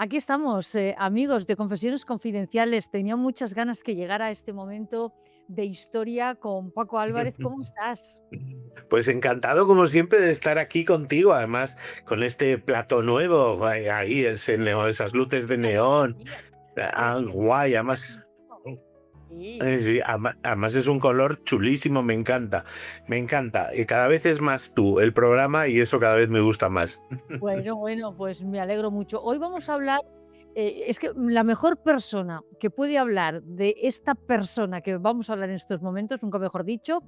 Aquí estamos, amigos de Confesiones Confidenciales. Tenía muchas ganas que llegara este momento de historia con Paco Álvarez. ¿Cómo estás? Pues encantado, como siempre, de estar aquí contigo, además con este plato nuevo, ahí esas luces de Mira, neón, mira, fíjate que me guay, gusta además, mucho. Sí, sí, además es un color chulísimo, me encanta, y cada vez es más tú el programa y eso cada vez me gusta más. bueno, pues me alegro mucho. Hoy vamos a hablar, es que la mejor persona que puede hablar de esta persona que vamos a hablar en estos momentos, nunca mejor dicho,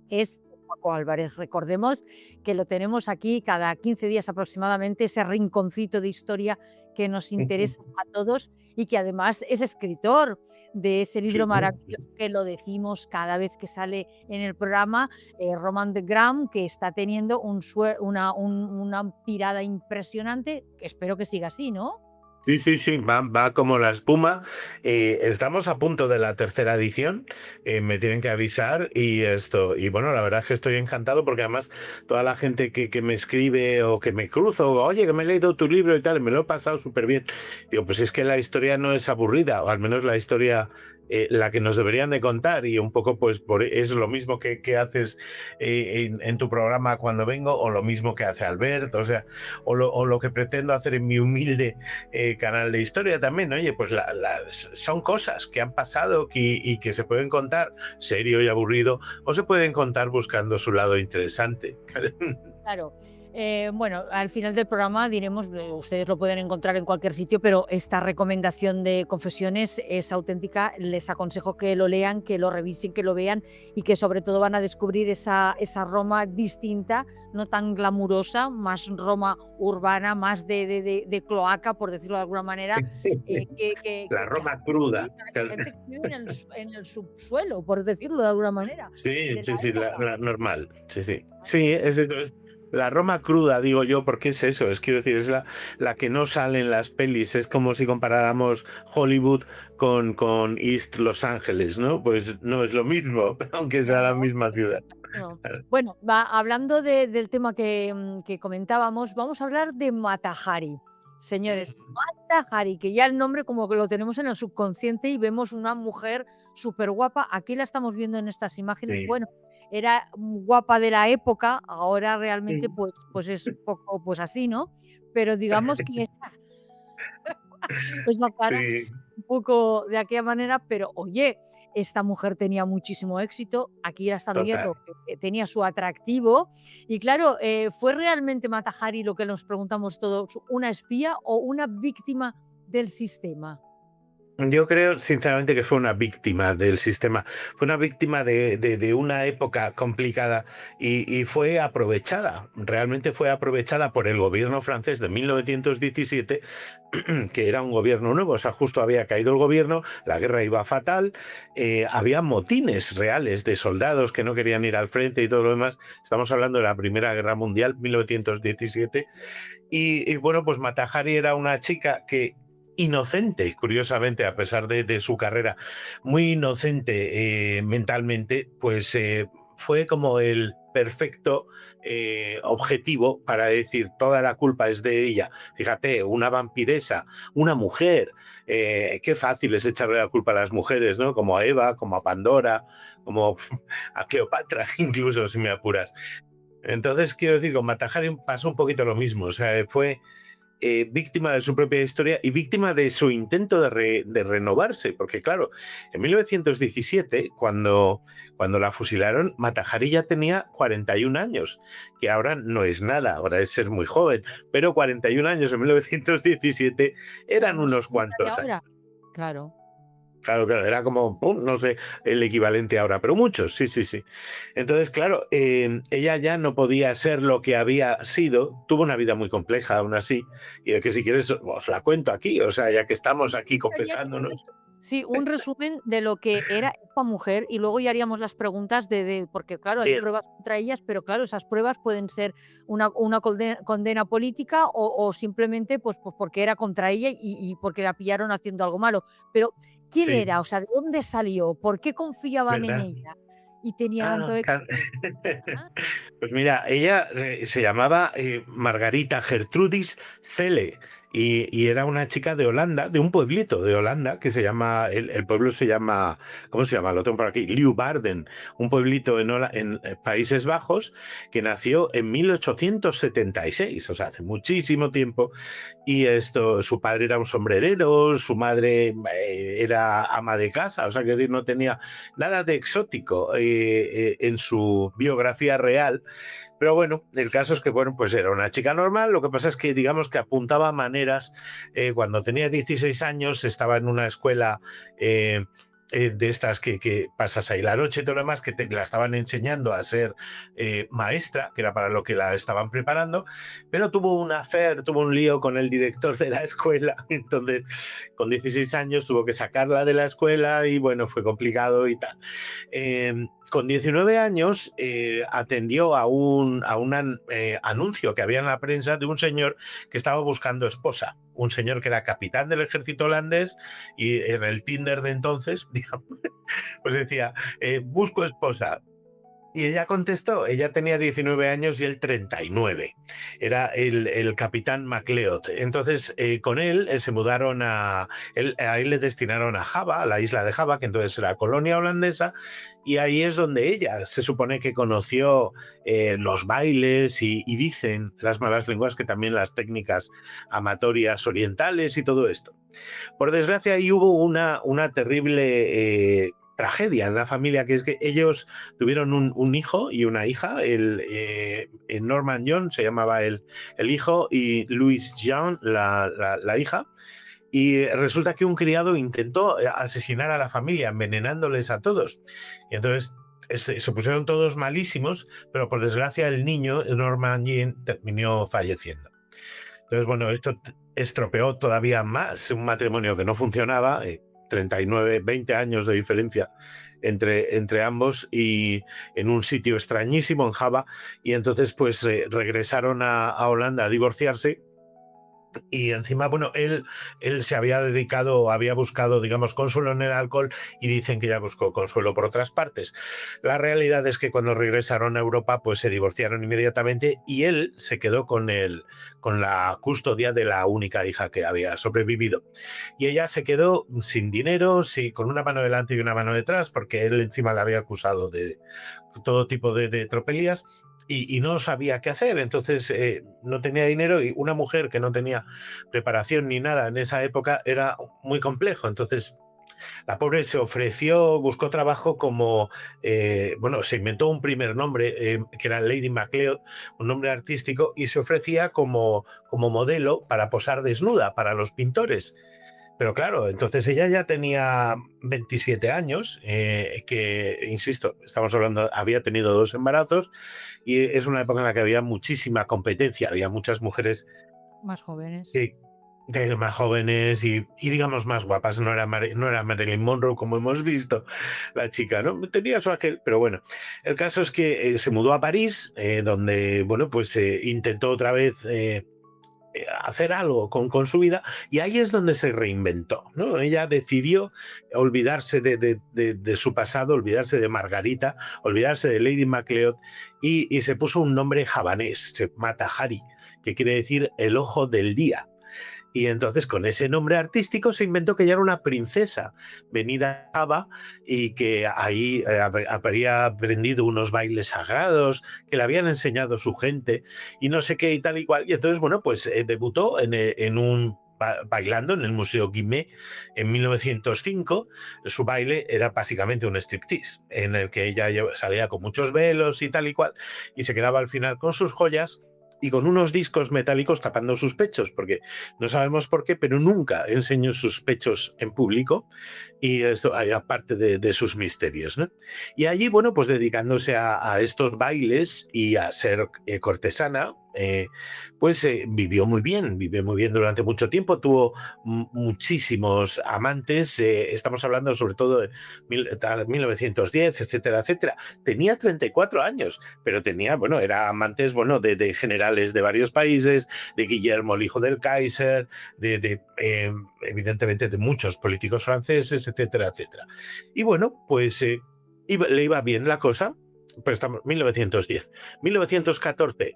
es Paco Álvarez. Recordemos que lo tenemos aquí cada 15 días aproximadamente, ese rinconcito de historia que nos interesa a todos y que además es escritor de ese libro Sí, maravilloso que lo decimos cada vez que sale en el programa, Roman de Gram, que está teniendo una tirada impresionante, que espero que siga así, ¿no? sí, sí, sí, va como la espuma. Estamos a punto de la tercera edición, me tienen que avisar y esto. Y bueno, la verdad es que estoy encantado porque además toda la gente que me escribe o que me cruzo, oye, que me he leído tu libro y tal, me lo he pasado súper bien. Digo, pues es que la historia no es aburrida, o al menos la historia, la que nos deberían de contar, y un poco pues es lo mismo que haces en tu programa cuando vengo, o lo mismo que hace Albert, o sea, o lo que pretendo hacer en mi humilde canal de historia también. Oye, pues son cosas que han pasado y que se pueden contar serio y aburrido, o se pueden contar buscando su lado interesante. Claro. Bueno, al final del programa diremos, ustedes lo pueden encontrar en cualquier sitio, pero esta recomendación de confesiones es auténtica. Les aconsejo que lo lean, que lo revisen, que lo vean y que sobre todo van a descubrir esa Roma distinta, no tan glamurosa, más Roma urbana, más de cloaca, por decirlo de alguna manera, La que Roma sí, cruda. la gente que vive en el subsuelo, por decirlo de alguna manera, Sí, de la sí, sí, época. la normal. Sí, sí. Sí, es la Roma cruda, digo yo, porque es eso, quiero decir, es la que no sale en las pelis. Es como si comparáramos Hollywood con East Los Ángeles, ¿no? Pues no es lo mismo, aunque sea la No. misma ciudad. No. Bueno, hablando del tema que comentábamos, vamos a hablar de Mata Hari. Señores, Mata Hari, que ya el nombre como que lo tenemos en el subconsciente y vemos una mujer súper guapa. Aquí la estamos viendo en estas imágenes. Sí. Bueno, era guapa de la época, ahora realmente pues es un poco pues así, ¿no? Pero digamos que es la cara Sí, un poco de aquella manera, pero oye, esta mujer tenía muchísimo éxito, aquí la he estado total. viendo, que tenía su atractivo y claro, ¿fue realmente Mata Hari lo que nos preguntamos todos, una espía o una víctima del sistema? Yo creo, sinceramente, que fue una víctima del sistema, fue una víctima de una época complicada y fue aprovechada, realmente fue aprovechada por el gobierno francés de 1917, que era un gobierno nuevo, o sea, justo había caído el gobierno, la guerra iba fatal, había motines reales de soldados que no querían ir al frente y todo lo demás. Estamos hablando de la Primera Guerra Mundial, Sí, 1917, y bueno, pues Mata Hari era una chica que inocente, curiosamente, a pesar de su carrera, muy inocente mentalmente, pues fue como el perfecto objetivo para decir toda la culpa es de ella. Fíjate, una vampiresa, una mujer, qué fácil es echarle la culpa a las mujeres, ¿no? Como a Eva, como a Pandora, como a Cleopatra, incluso si me apuras. Entonces, quiero decir, con Mata Hari pasó un poquito lo mismo, o sea, fue víctima de su propia historia y víctima de su intento de renovarse, porque claro, en 1917, cuando la fusilaron, Mata Hari ya tenía 41 años, que ahora no es nada, ahora es ser muy joven, pero 41 años en 1917 eran unos unos 30 de cuantos años. ahora, claro. Claro, claro, era como, no sé, el equivalente ahora, pero muchos, sí, sí, sí. Entonces, claro, ella ya no podía ser lo que había sido, tuvo una vida muy compleja aún así, y de que si quieres os la cuento aquí, o sea, ya que Sí, estamos me aquí gustaría que confesándonos. sí, un resumen de lo que era esta mujer y luego ya haríamos las preguntas porque claro, hay Eh, pruebas contra ellas, pero claro, esas pruebas pueden ser una condena política o simplemente pues porque era contra ella y porque la pillaron haciendo algo malo. Pero, ¿quién sí, era? O sea, ¿de dónde salió? ¿Por qué confiaban en ¿verdad? ella? Y tenía Ah, tanto éxito. Ah, pues mira, ella se llamaba Margarita Gertrudis Cele. y era una chica de Holanda, de un pueblito de Holanda, que se llama, el pueblo se llama, ¿cómo se llama? Lo tengo por aquí, Leeuwarden, un pueblito en Países Bajos, que nació en 1876, o sea, hace muchísimo tiempo, y su padre era un sombrerero, su madre era ama de casa, o sea, que decir, no tenía nada de exótico en su biografía real. Pero bueno, el caso es que, bueno, pues era una chica normal. Lo que pasa es que, digamos, que apuntaba maneras. Cuando tenía 16 años, estaba en una escuela de estas que pasas ahí la noche y todo lo demás, que la estaban enseñando a ser maestra, que era para lo que la estaban preparando, pero tuvo un affair, tuvo un lío con el director de la escuela. Entonces, con 16 años tuvo que sacarla de la escuela y, bueno, fue complicado y tal. Con 19 años atendió a un anuncio que había en la prensa de un señor que estaba buscando esposa, un señor que era capitán del ejército holandés y en el Tinder de entonces, digamos, pues decía, busco esposa. Y ella contestó, ella tenía 19 años y él 39. Era el capitán MacLeod. Entonces, con él se mudaron a él le destinaron a Java, a la isla de Java, que entonces era colonia holandesa, y ahí es donde ella se supone que conoció los bailes y dicen las malas lenguas que también las técnicas amatorias orientales y todo esto. Por desgracia, ahí hubo una terrible tragedia en la familia, que es que ellos tuvieron un hijo y una hija, Norman John se llamaba el hijo y Louise Jean la hija, y resulta que un criado intentó asesinar a la familia, envenenándoles a todos. Y entonces se pusieron todos malísimos, pero por desgracia el niño, Norman Jean, terminó falleciendo. Entonces, bueno, esto estropeó todavía más un matrimonio que no funcionaba, 39, 20 años de diferencia entre ambos y en un sitio extrañísimo en Java, y entonces pues regresaron a Holanda a divorciarse. Y encima, bueno, él se había dedicado, había buscado, digamos, consuelo en el alcohol y dicen que ya buscó consuelo por otras partes. La realidad es que cuando regresaron a Europa, pues se divorciaron inmediatamente y él se quedó con la custodia de la única hija que había sobrevivido. Y ella se quedó sin dinero, sí, con una mano delante y una mano detrás, porque él encima la había acusado de todo tipo de tropelías. Y no sabía qué hacer, entonces no tenía dinero y una mujer que no tenía preparación ni nada en esa época era muy complejo. Entonces la pobre se ofreció, buscó trabajo como, bueno, se inventó un primer nombre que era Lady MacLeod, un nombre artístico, y se ofrecía como modelo para posar desnuda para los pintores. Pero claro, entonces ella ya tenía 27 años, que, insisto, estamos hablando, había tenido 2 embarazos y es una época en la que había muchísima competencia, había muchas mujeres Más jóvenes. que, más jóvenes y digamos más guapas, no era Marilyn Monroe como hemos visto, la chica, ¿no? Tenía su aquel, pero bueno, el caso es que se mudó a París, donde, bueno, pues intentó otra vez hacer algo con su vida y ahí es donde se reinventó, ¿no? Ella decidió olvidarse de su pasado, olvidarse de Margarita, olvidarse de Lady MacLeod y se puso un nombre javanés, Matahari, que quiere decir el ojo del día. Y entonces con ese nombre artístico se inventó que ella era una princesa venida a Java y que ahí habría aprendido unos bailes sagrados que le habían enseñado su gente y no sé qué y tal y cual. Y entonces, bueno, pues debutó bailando en el Museo Guimet en 1905. Su baile era básicamente un striptease en el que ella salía con muchos velos y tal y cual y se quedaba al final con sus joyas y con unos discos metálicos tapando sus pechos, porque no sabemos por qué, pero nunca enseñó sus pechos en público, y esto aparte de sus misterios, ¿no? Y allí, bueno, pues dedicándose a estos bailes y a ser cortesana, pues vivió muy bien durante mucho tiempo, tuvo muchísimos amantes, estamos hablando sobre todo de 1910, etcétera, etcétera. Tenía 34 años, pero tenía, bueno, era amantes, bueno, de generales de varios países, de Guillermo, el hijo del Kaiser, evidentemente de muchos políticos franceses, etcétera, etcétera. Y bueno, pues le iba bien la cosa, pero estamos 1910. 1914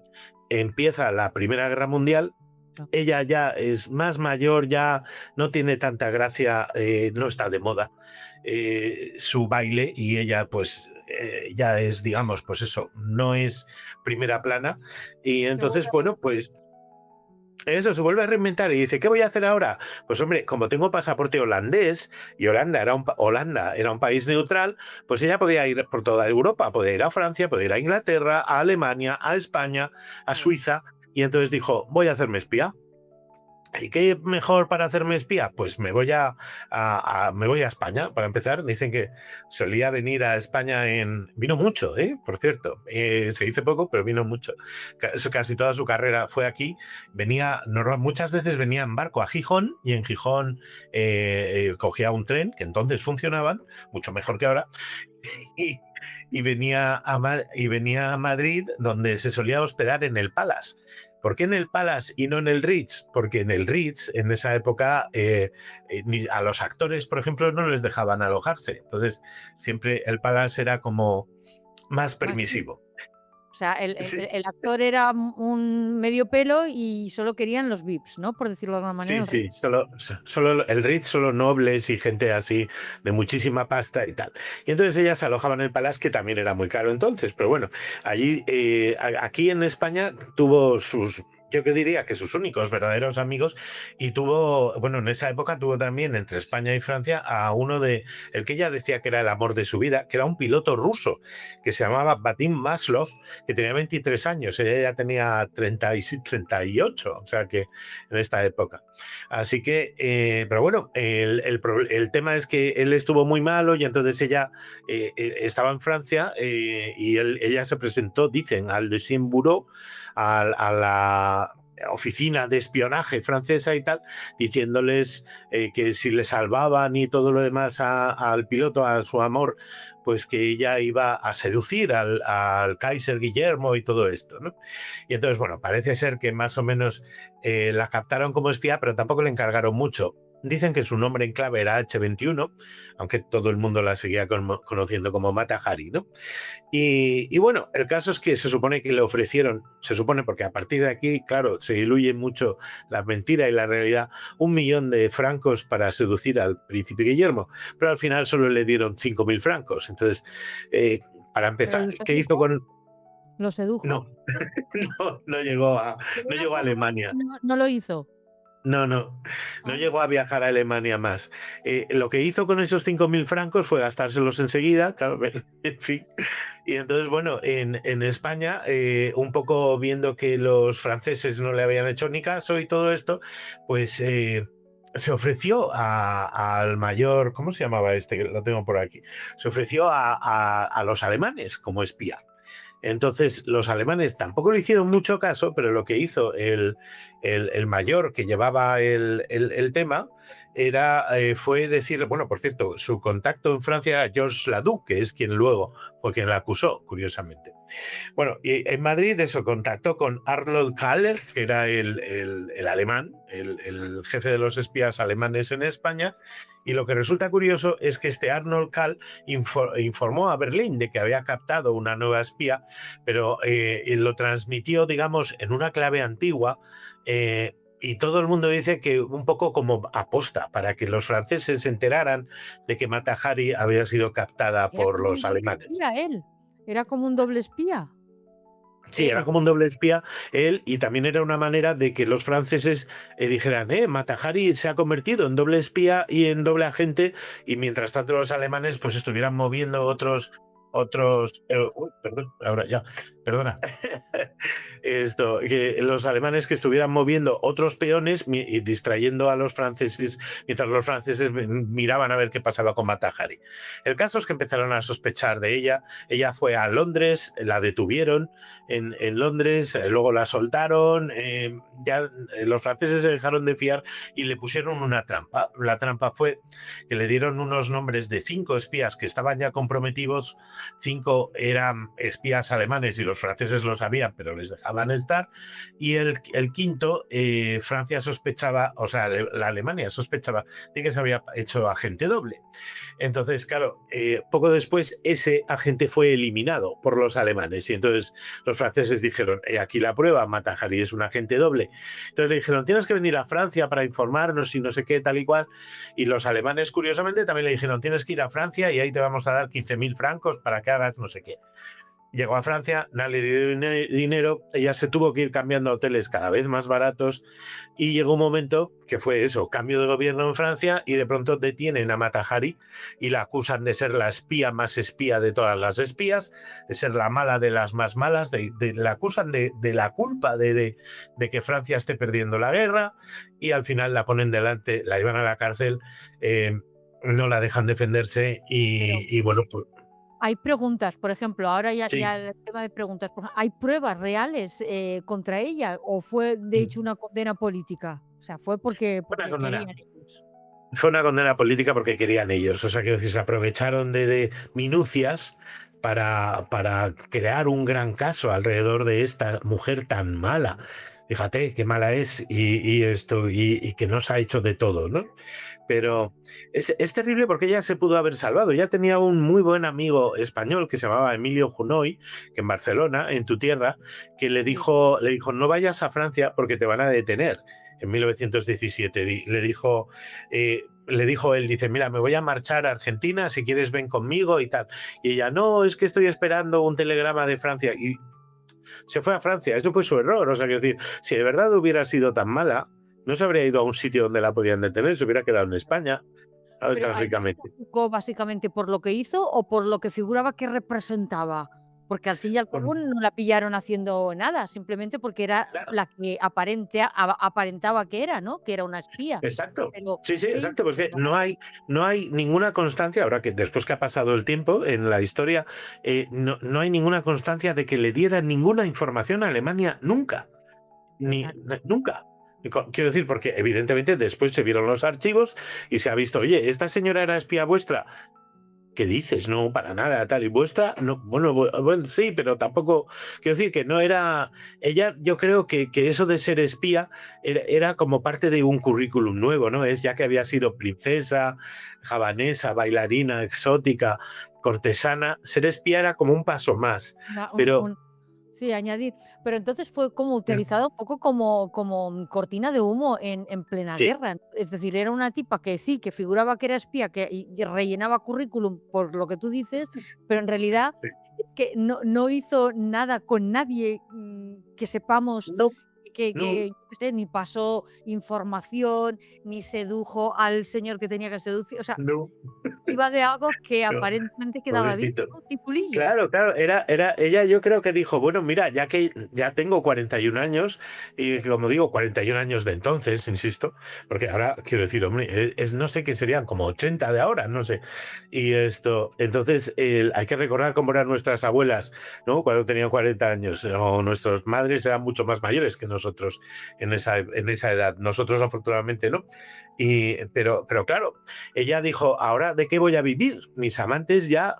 empieza la Primera Guerra Mundial No. ella ya es más mayor, ya no tiene tanta gracia, no está de moda su baile y ella pues ya es, digamos, pues eso, no es primera plana y Se vuelve entonces, a bueno, pues eso se vuelve a reinventar y dice, ¿qué voy a hacer ahora? Pues hombre, como tengo pasaporte holandés y Holanda era un país neutral, pues ella podía ir por toda Europa, podía ir a Francia, podía ir a Inglaterra, a Alemania, a España, a repetir. Suiza y entonces dijo, voy a hacerme espía. ¿Y qué mejor para hacerme espía? Pues me voy a España, para empezar. Dicen que solía venir a España Vino mucho, por cierto. Se dice poco, pero vino mucho. Casi toda su carrera fue aquí. Muchas veces venía en barco a Gijón y en Gijón cogía un tren, que entonces funcionaban, mucho mejor que ahora, y, y venía a Madrid, donde se solía hospedar en el Palace. ¿Por qué en el Palace y no en el Ritz? Porque en el Ritz, en esa época, a los actores, por ejemplo, no les dejaban alojarse. Entonces, siempre el Palace era como más Más sí. permisivo. O sea, Sí, el actor era un medio pelo y solo querían los VIPs, ¿no? Por decirlo de alguna manera, sí, el rey. sí, solo el Ritz, solo nobles y gente así de muchísima pasta y tal. Y entonces ella se alojaba en el Palace, que también era muy caro entonces, pero bueno, allí, aquí en España tuvo yo que diría que sus únicos verdaderos amigos y bueno, en esa época tuvo también entre España y Francia a el que ella decía que era el amor de su vida, que era un piloto ruso, que se llamaba Vadim Maslov, que tenía 23 años, ella ya tenía 38, o sea que en esta época. Así que, pero bueno, el tema es que él estuvo muy malo y entonces ella estaba en Francia y ella se presentó, dicen, al Deuxième Bureau, a la oficina de espionaje francesa y tal, diciéndoles que si le salvaban y todo lo demás al piloto, a su amor, pues que ella iba a seducir al Kaiser Guillermo y todo esto, ¿no? Y entonces, bueno, parece ser que más o menos la captaron como espía, pero tampoco le encargaron mucho. Dicen que su nombre en clave era H21, aunque todo el mundo la seguía conociendo como Mata Hari, ¿no? Y bueno, el caso es que se supone que le ofrecieron, se supone porque a partir de aquí, claro, se diluye mucho la mentira y la realidad, 1 millón de francos para seducir al príncipe Guillermo, pero al final solo le dieron 5.000 francos. Entonces, para Pero empezar, lo ¿qué hizo sedujo, con...? lo No, sedujo. no llegó Pero no una llegó a cosa Alemania. no lo hizo. No, no, no Ah, llegó a viajar a Alemania más. Lo que hizo con esos 5.000 francos fue gastárselos enseguida, claro, en fin. Y entonces, bueno, en España, un poco viendo que los franceses no le habían hecho ni caso y todo esto, pues se ofreció al mayor, ¿cómo se llamaba este? Que lo tengo por aquí. Se ofreció a los alemanes como espía. Entonces, los alemanes tampoco le hicieron mucho caso, pero lo que hizo el mayor que llevaba el tema fue decir, bueno, por cierto, su contacto en Francia era Georges Ladoux, que es quien luego fue quien la acusó, curiosamente. Bueno, y en Madrid eso, contactó con Arnold Kaller, que era el alemán, el jefe de los espías alemanes en España, y lo que resulta curioso es que este Arnold Kahl informó a Berlín de que había captado una nueva espía, pero lo transmitió, digamos, en una clave antigua, y todo el mundo dice que un poco como aposta, para que los franceses se enteraran de que Mata Hari había sido captada era por como un los doble alemanes. espía él. Era como un doble espía. Sí, era como un doble espía él y también era una manera de que los franceses dijeran, Mata Hari se ha convertido en doble espía y en doble agente y mientras tanto los alemanes pues estuvieran moviendo perdón, ahora ya, perdona. Que los alemanes que estuvieran moviendo otros peones y distrayendo a los franceses mientras los franceses miraban a ver qué pasaba con Mata Hari. El caso es que empezaron a sospechar de ella fue a Londres, la detuvieron en Londres, luego la soltaron, los franceses se dejaron de fiar y le pusieron una trampa. La trampa fue que le dieron unos nombres de 5 espías que estaban ya comprometidos, 5 eran espías alemanes y los franceses lo sabían, pero les dejaban estar. Y el quinto, Francia sospechaba, o sea, la Alemania sospechaba de que se había hecho agente doble. Entonces, claro, poco después ese agente fue eliminado por los alemanes y entonces los franceses dijeron, aquí la prueba, Mata Hari es un agente doble. Entonces le dijeron, tienes que venir a Francia para informarnos y no sé qué, tal y cual. Y los alemanes, curiosamente, también le dijeron, tienes que ir a Francia y ahí te vamos a dar 15.000 francos para que hagas no sé qué. Llegó a Francia, nadie le dio dinero, ella se tuvo que ir cambiando a hoteles cada vez más baratos y llegó un momento que fue eso, cambio de gobierno en Francia y de pronto detienen a Mata Hari y la acusan de ser la espía más espía de todas las espías, de ser la mala de las más malas, la acusan de la culpa de que Francia esté perdiendo la guerra y al final la ponen delante, la llevan a la cárcel, no la dejan defenderse Pero y bueno, pues hay preguntas, por ejemplo, ahora sí. ya el tema de preguntas, ¿hay pruebas reales, contra ella o fue de hecho una condena política? O sea, fue Una porque condena. querían ellos. Fue una condena política porque querían ellos. O sea, que se aprovecharon de minucias para crear un gran caso alrededor de esta mujer tan mala. Fíjate qué mala es y que nos ha hecho de todo, ¿no? Pero es terrible porque ella se pudo haber salvado. Ya tenía un muy buen amigo español que se llamaba Emilio Junoy, que en Barcelona, en tu tierra, que Sí. le dijo, no vayas a Francia porque te van a detener. En 1917 le dijo él, dice, mira, me voy a marchar a Argentina, si quieres ven conmigo y tal. Y ella, no, es que estoy esperando un telegrama de Francia. Y se fue a Francia, eso fue su error. O sea, quiero decir, si de verdad hubiera sido tan mala, no se habría ido a un sitio donde la podían detener, se hubiera quedado en España, Pero a ella se la trágicamente. juzgó básicamente por lo que hizo o por lo que figuraba que representaba, porque al fin y al cabo no la pillaron haciendo nada, simplemente porque era Claro, la que aparentaba que era, ¿no? Que era una espía. exacto. Pero, Sí, sí, ¿qué exacto, hizo? porque no hay ninguna constancia, ahora que después que ha pasado el tiempo en la historia, no hay ninguna constancia de que le dieran ninguna información a Alemania nunca. Nunca. Quiero decir, porque evidentemente después se vieron los archivos y se ha visto, oye, esta señora era espía vuestra. ¿Qué dices? No, para nada, tal. Y vuestra, no, bueno, bueno, sí, pero tampoco, quiero decir que no era, ella, yo creo que eso de ser espía era como parte de un currículum nuevo, ¿no? Es ya que había sido princesa, javanesa, bailarina, exótica, cortesana, ser espía era como un paso más. Una Pero, un Sí, añadir. Pero entonces fue como utilizado un poco como cortina de humo en plena sí, guerra. Es decir, era una tipa que sí, que figuraba que era espía, que y rellenaba currículum por lo que tú dices, pero en realidad sí. es que no hizo nada con nadie, que sepamos No, no, que, yo qué sé, ni pasó información, ni sedujo al señor que tenía que seducir. O sea, no, iba de algo que no, aparentemente quedaba bien, pobrecito. ¿no? Titulillo. Claro, claro, ella yo creo que dijo, bueno, mira, ya que ya tengo 41 años, y como digo, 41 años de entonces, insisto, porque ahora quiero decir, hombre, no sé qué serían, como 80 de ahora, no sé. Y esto, entonces hay que recordar cómo eran nuestras abuelas, ¿no? Cuando tenían 40 años, o nuestras madres eran mucho más mayores que nosotros en esa edad. Nosotros afortunadamente no. Pero claro, ella dijo, ¿ahora de qué voy a vivir? Mis amantes ya,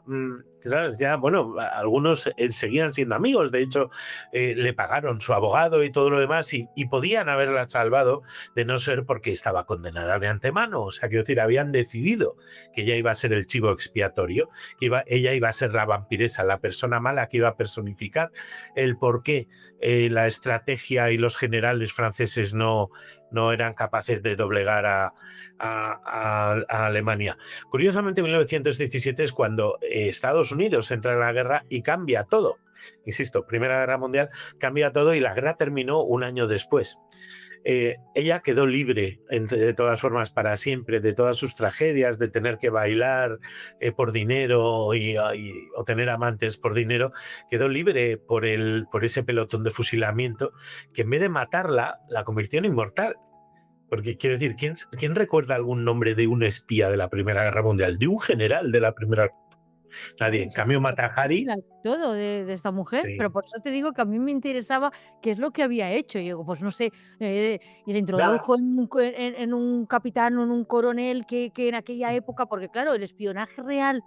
claro, ya, bueno, algunos seguían siendo amigos, de hecho, le pagaron su abogado y todo lo demás y podían haberla salvado de no ser porque estaba condenada de antemano. O sea, quiero decir, habían decidido que ella iba a ser el chivo expiatorio, ella iba a ser la vampiresa, la persona mala que iba a personificar el por qué la estrategia y los generales franceses no eran capaces de doblegar a Alemania. Curiosamente, 1917 es cuando Estados Unidos entra en la guerra y cambia todo. Insisto, Primera Guerra Mundial cambia todo y la guerra terminó un año después. Ella quedó libre, de todas formas, para siempre, de todas sus tragedias, de tener que bailar por dinero o tener amantes por dinero, quedó libre por ese pelotón de fusilamiento que en vez de matarla, la convirtió en inmortal. Porque quiero decir, ¿quién recuerda algún nombre de un espía de la Primera Guerra Mundial? De un general de la Primera. Nadie. Oye, En se cambio, se Mata Hari, todo de esta mujer, pero sí. por eso te digo que a mí me interesaba qué es lo que había hecho. Y digo, pues no sé, y se Nada. introdujo en un capitán o en un coronel que en aquella época, porque claro, el espionaje real,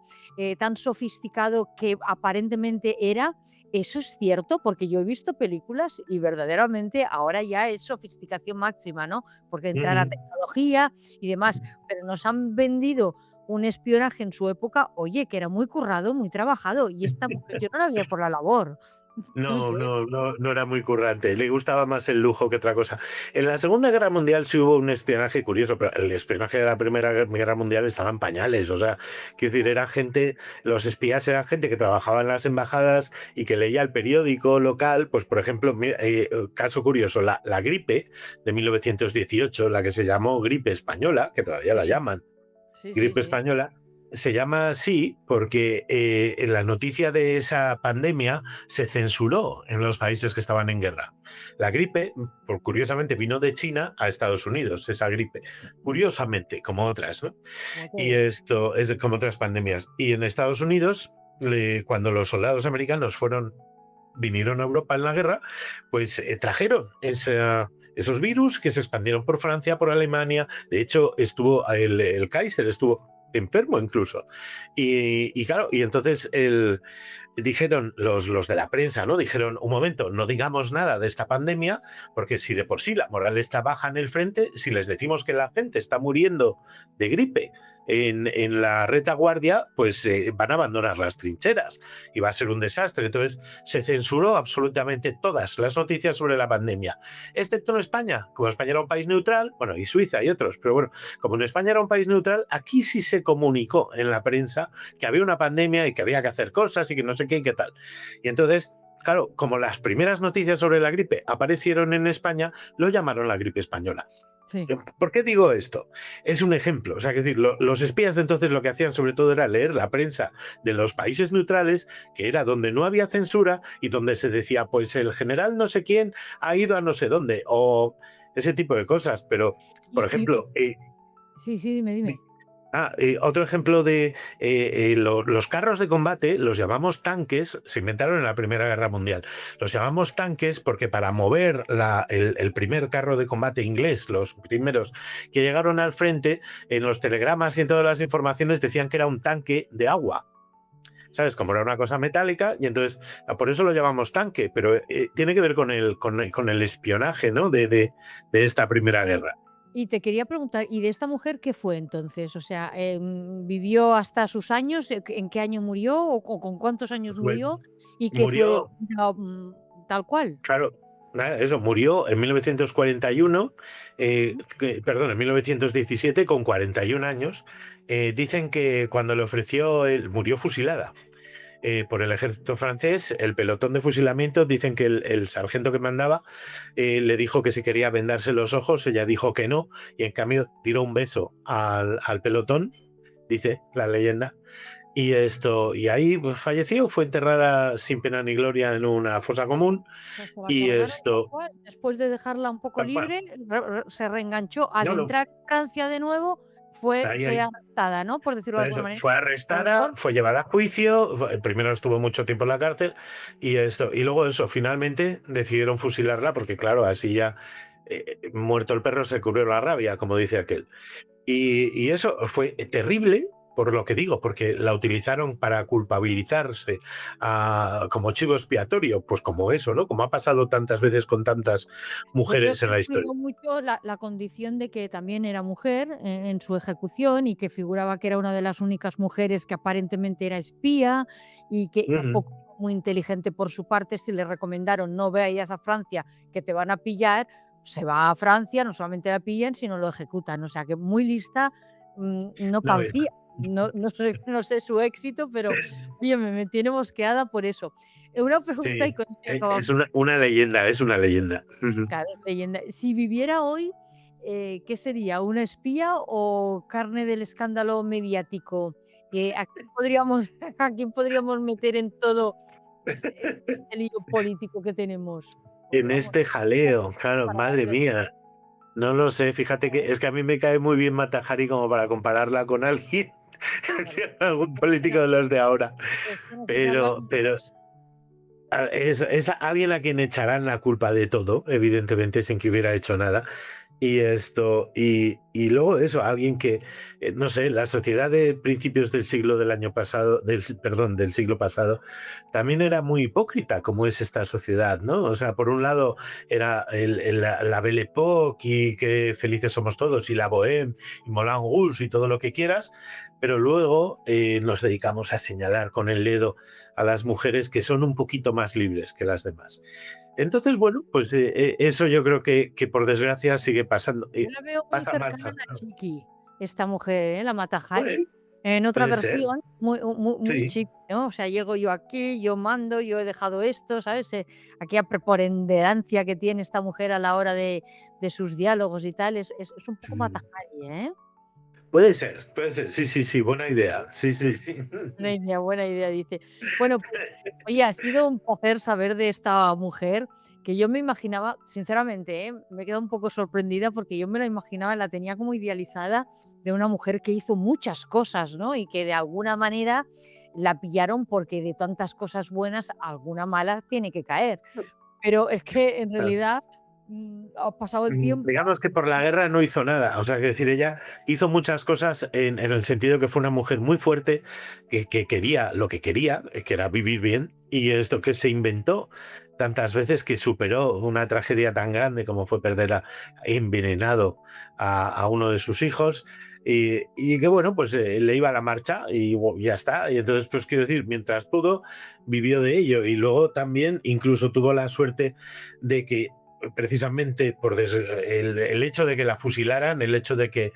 tan sofisticado que aparentemente era, eso es cierto, porque yo he visto películas y verdaderamente ahora ya es sofisticación máxima, ¿no? Porque entra la Ujú. tecnología y demás, pero nos han vendido un espionaje en su época, oye, que era muy currado, muy trabajado, y esta mujer yo no la veía por la labor. No No, sé. no, no, no era muy currante. Le gustaba más el lujo que otra cosa. En la Segunda Guerra Mundial sí hubo un espionaje curioso, pero el espionaje de la Primera Guerra Mundial estaba en pañales. O sea, quiero decir, era gente, los espías eran gente que trabajaba en las embajadas y que leía el periódico local. Pues, por ejemplo, caso curioso, la gripe de 1918, la que se llamó gripe española, que todavía la Sí, llaman sí, sí, gripe sí. española, se llama así porque en la noticia de esa pandemia se censuró en los países que estaban en guerra. La gripe, curiosamente, vino de China a Estados Unidos, esa gripe. Curiosamente, como otras, ¿no? Ah, qué Y bien. esto es como otras pandemias. Y en Estados Unidos, cuando los soldados americanos vinieron a Europa en la guerra, pues trajeron esos virus que se expandieron por Francia, por Alemania. De hecho, estuvo el Kaiser, estuvo enfermo incluso. Y claro, y entonces dijeron los de la prensa, ¿no? Dijeron, un momento, no digamos nada de esta pandemia, porque si de por sí la moral está baja en el frente, si les decimos que la gente está muriendo de gripe en la retaguardia, pues van a abandonar las trincheras y va a ser un desastre. Entonces se censuró absolutamente todas las noticias sobre la pandemia, excepto en España. Como España era un país neutral, bueno, y Suiza y otros, pero bueno, como en España era un país neutral, aquí sí se comunicó en la prensa que había una pandemia y que había que hacer cosas y que no sé qué y qué tal. Y entonces, claro, como las primeras noticias sobre la gripe aparecieron en España, lo llamaron la gripe española. Sí. ¿Por qué digo esto? Es un ejemplo. O sea, que decir, los espías de entonces lo que hacían sobre todo era leer la prensa de los países neutrales, que era donde no había censura y donde se decía, pues el general no sé quién ha ido a no sé dónde, o ese tipo de cosas. Pero, por Y ejemplo, sí, sí, dime, dime. otro ejemplo de los carros de combate los llamamos tanques, se inventaron en la Primera Guerra Mundial. Los llamamos tanques porque para mover el primer carro de combate inglés, los primeros que llegaron al frente, en los telegramas y en todas las informaciones decían que era un tanque de agua. ¿Sabes? Como era una cosa metálica, y entonces por eso lo llamamos tanque, pero tiene que ver con el espionaje, ¿no? De esta Primera Guerra. Y te quería preguntar, ¿y de esta mujer qué fue entonces? O sea, ¿vivió hasta sus años? ¿En qué año murió o con cuántos años Fue- murió? ¿Y qué fue Murió. ya, tal cual? Claro, nada, eso, murió en 1941, Ujú. perdón, en 1917 con 41 años. Dicen que cuando le ofreció, murió fusilada por el ejército francés, el pelotón de fusilamiento, dicen que el sargento que mandaba le dijo que si quería vendarse los ojos, ella dijo que no, y en cambio tiró un beso al pelotón, dice la leyenda, y ahí pues, falleció, fue enterrada sin pena ni gloria en una fosa común. Sea, se la Y cargaron tal esto, cual. Después de dejarla un poco bueno, libre, se reenganchó. Al no, no, entrar a Francia de nuevo, fue ahí. arrestada, ¿no? Por decirlo de alguna Eso, manera. fue A lo arrestada, mejor fue llevada a juicio, primero estuvo mucho tiempo en la cárcel y luego eso, finalmente decidieron fusilarla porque claro, así ya muerto el perro se cubrió la rabia, como dice aquel. Y eso fue terrible, por lo que digo, porque la utilizaron para culpabilizarse como chivo expiatorio, pues como eso, ¿no? Como ha pasado tantas veces con tantas yo creo mujeres que en la historia. influyó mucho la condición de que también era mujer en su ejecución y que figuraba que era una de las únicas mujeres que aparentemente era espía y que Ujú. tampoco muy inteligente por su parte si le recomendaron no vayas a Francia que te van a pillar, se va a Francia, no solamente la pillan, sino lo ejecutan. O sea que muy lista, no No, parecía. No sé su éxito, pero oye, me tiene mosqueada por eso. Una pregunta y sí, con esto ya acabamos. es una leyenda, es una leyenda. Ujú. Claro, es leyenda. Si viviera hoy, ¿qué sería? ¿Una espía o carne del escándalo mediático? ¿A quién podríamos a quién podríamos meter en todo este lío político que tenemos? Porque En vamos, este jaleo, claro, para madre darle mía. No lo sé, fíjate que es que a mí me cae muy bien Mata Hari como para compararla con alguien. claro. algún Pues político de los de ahora. pues Álvaro, Pero es alguien a quien echarán la culpa de todo, evidentemente, sin que hubiera hecho nada. Y luego eso, alguien que, no sé, la sociedad de principios del siglo del año pasado, perdón, del siglo pasado, también era muy hipócrita, como es esta sociedad, ¿no? O sea, por un lado era la Belle Époque y que felices somos todos, y la Bohème, y Moulin Rouge y todo lo que quieras, pero luego nos dedicamos a señalar con el dedo a las mujeres que son un poquito más libres que las demás. Entonces, bueno, pues eso yo creo que por desgracia sigue pasando. yo la veo muy Pasa cercana más. a la Chiqui, esta mujer, la Mata Hari, Puede, en otra puede ser, versión, muy sí. Chiqui, ¿no? O sea, llego yo aquí, yo mando, yo he dejado esto, ¿sabes? Aquella preponderancia que tiene esta mujer a la hora de sus diálogos y tal, es un poco Mata Mm. Hari, ¿eh? Puede ser. Sí, sí, sí, buena idea. Sí, sí, sí. Buena idea, dice. Bueno, pues, oye, ha sido un placer saber de esta mujer que yo me imaginaba, sinceramente, me he quedado un poco sorprendida porque yo me la imaginaba, la tenía como idealizada de una mujer que hizo muchas cosas, ¿no? Y que de alguna manera la pillaron porque de tantas cosas buenas, alguna mala tiene que caer. Pero es que en realidad ha pasado el tiempo. Digamos que por la guerra no hizo nada. O sea, que decir, ella hizo muchas cosas en el sentido que fue una mujer muy fuerte, que quería lo que quería, que era vivir bien, y esto que se inventó tantas veces que superó una tragedia tan grande como fue perder envenenado a uno de sus hijos. Y que bueno, pues le iba a la marcha y ya está. Y entonces, pues quiero decir, mientras pudo, vivió de ello. Y luego también incluso tuvo la suerte de que precisamente el hecho de que la fusilaran, el hecho de que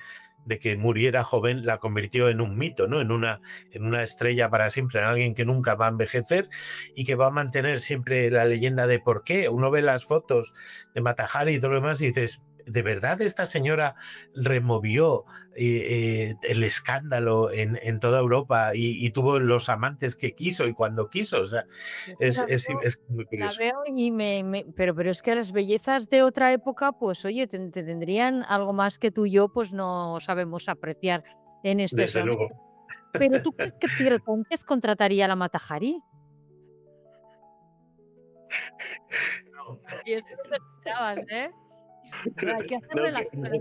muriera joven, la convirtió en un mito, ¿no? En una estrella para siempre, en alguien que nunca va a envejecer y que va a mantener siempre la leyenda de por qué. Uno ve las fotos de Mata Hari y todo lo demás y dices, ¿de verdad esta señora removió el escándalo en toda Europa y tuvo los amantes que quiso y cuando quiso? O sea, Yo es que es muy la curioso. veo y pero es que las bellezas de otra época, pues oye, te tendrían algo más que tú y yo, pues no sabemos apreciar en estos Desde luego. momentos. Pero, ¿tú crees que Pedro Sánchez contrataría a la Mata Hari? Y eso no te lo esperabas, ¿eh? No, Hay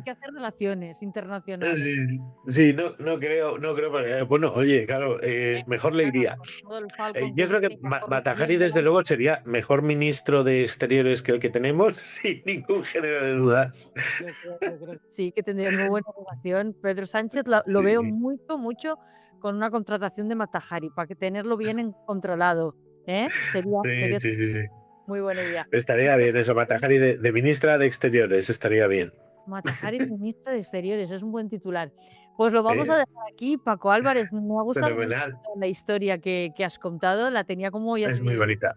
que hacer relaciones internacionales. sí, sí, no creo, porque, bueno, oye, claro, mejor le Claro, iría. con todo el falcon que Yo creo que utiliza Matajari, corrigiendo desde las luego, sería mejor ministro de Exteriores que el que tenemos, sin ningún género de dudas. yo creo que sí, que tendrían muy buena relación. Pedro Sánchez lo veo Sí, mucho con una contratación de Mata Hari, para que tenerlo bien controlado, ¿eh? sí, Sería sí, sí, sí. muy buena idea. Estaría bien eso, Matajari de ministra de Exteriores, estaría bien. Mata Hari, ministro de Exteriores, es un buen titular. Pues lo vamos a ¿Eh? dejar aquí, Paco Álvarez. Me ha gustado mucho Fenomenal. la historia que has contado. La tenía como, ya te Es muy digo, bonita.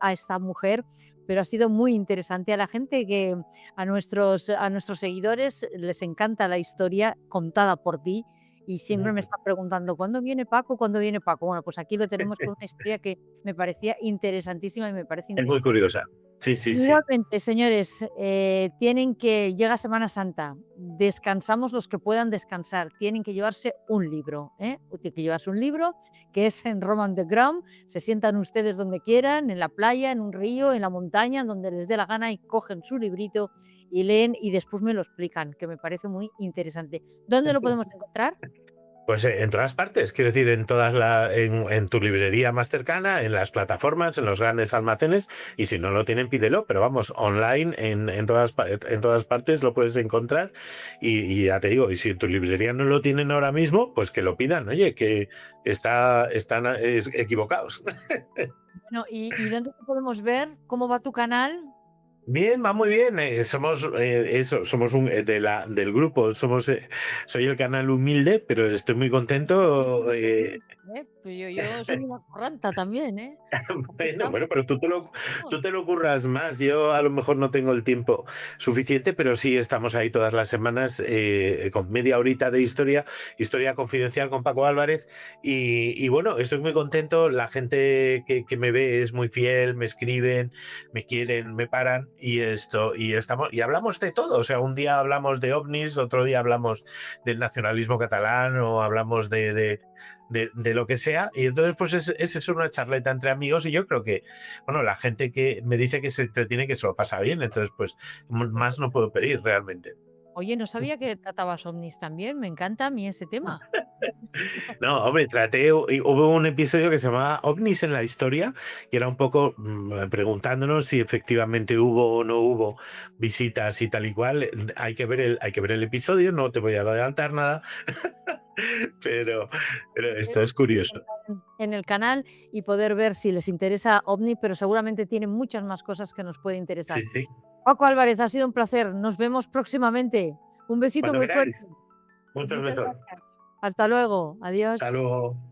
a esta mujer, pero ha sido muy interesante. A la gente a nuestros seguidores les encanta la historia contada por ti y siempre me están preguntando, ¿cuándo viene Paco? ¿Cuándo viene Paco? Bueno, pues aquí lo tenemos con una historia que me parecía interesantísima y me parece Es muy interesante. curiosa. Sí, sí, sí. Igualmente, señores, llega Semana Santa, descansamos los que puedan descansar, tienen que llevarse un libro, ¿eh? Tienen que llevarse un libro que es en Roma Underground, se sientan ustedes donde quieran, en la playa, en un río, en la montaña, donde les dé la gana y cogen su librito y leen y después me lo explican, que me parece muy interesante. ¿Dónde lo podemos encontrar? Pues en todas partes, quiero decir, en tu librería más cercana, en las plataformas, en los grandes almacenes, y si no lo tienen, pídelo, pero vamos, online en todas partes lo puedes encontrar, y ya te digo, y si en tu librería no lo tienen ahora mismo, pues que lo pidan, oye, que están equivocados. Bueno, ¿y dónde te podemos ver? ¿Cómo va tu canal? Bien, va muy bien. Somos eso, somos del grupo, soy el canal humilde, pero estoy muy contento. ¿Eh? Pues yo soy una curranta también, ¿eh? Bueno, Apuntamos, bueno, pero apuntamos. tú te lo curras más. Yo a lo mejor no tengo el tiempo suficiente, pero sí estamos ahí todas las semanas con media horita de historia, historia confidencial con Paco Álvarez. Y bueno, estoy muy contento. La gente que me ve es muy fiel, me escriben, me quieren, me paran y estamos y hablamos de todo. O sea, un día hablamos de ovnis, otro día hablamos del nacionalismo catalán o hablamos de lo que sea. Y entonces, pues es una charleta entre amigos y yo creo que, bueno, la gente que me dice que se entretiene, que se lo pasa bien. Entonces, pues más no puedo pedir realmente. Oye, no sabía que tratabas ovnis también. Me encanta a mí ese tema. No, hombre, hubo un episodio que se llamaba OVNIs en la historia y era un poco preguntándonos si efectivamente hubo o no hubo visitas y tal y cual. Hay que ver el episodio, no te voy a adelantar nada, pero, pero esto es curioso. En el canal y poder ver si les interesa OVNI, pero seguramente tiene muchas más cosas que nos puede Sí, interesar. sí. Paco Álvarez, ha sido un placer. Nos vemos próximamente. Un besito Cuando muy fuerte. queráis. Muchos Muchas besos. gracias. Hasta luego. Hasta Adiós. luego.